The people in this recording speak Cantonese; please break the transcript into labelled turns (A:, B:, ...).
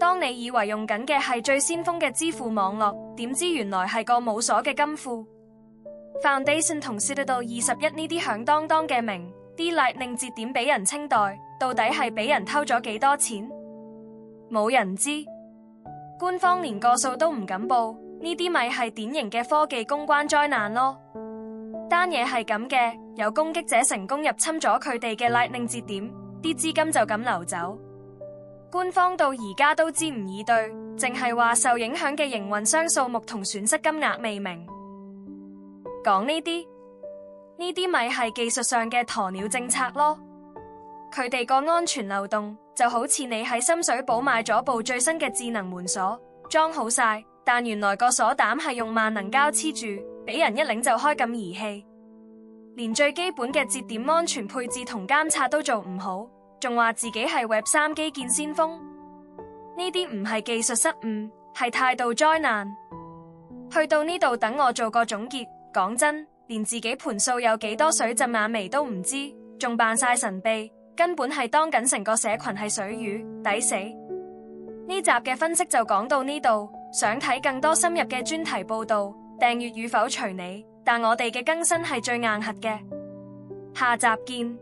A: 當你以為用緊嘅係最先鋒嘅支付網絡，點知原來係個冇鎖嘅金庫。Foundation 同 Citadel 21呢啲響當當嘅名，啲 Lightning 節點俾人清代，到底係俾人偷咗幾多錢？冇人知，官方連個數都唔敢報，呢啲咪係典型嘅科技公關災難咯。單嘢係咁嘅，有攻擊者成功入侵咗佢哋嘅 Lightning 節點，啲資金就咁流走。官方到而家都支吾以對，淨係話受影響嘅營運商數目同損失金額未明。講呢啲咪係技術上嘅鴕鳥政策咯。佢哋個安全漏洞就好似你喺深水埗買咗部最新嘅智能門鎖，裝好晒，但原來個鎖膽係用萬能膠黐住，俾人一擰就開咁兒戲。連最基本嘅節點安全配置同監察都做唔好，仲話自己係 Web3 基建先鋒。呢啲唔係技術失誤，係態度災難。去到呢度，等我做個總結。講真，連自己盤數有幾多水浸眼眉都唔知，仲扮晒神秘，根本係當緊成個社群係水魚，抵死。呢集嘅分析就講到呢度，想睇更多深入嘅專題報道，訂閱與否隨你，但我哋嘅更新係最硬核嘅。下集見。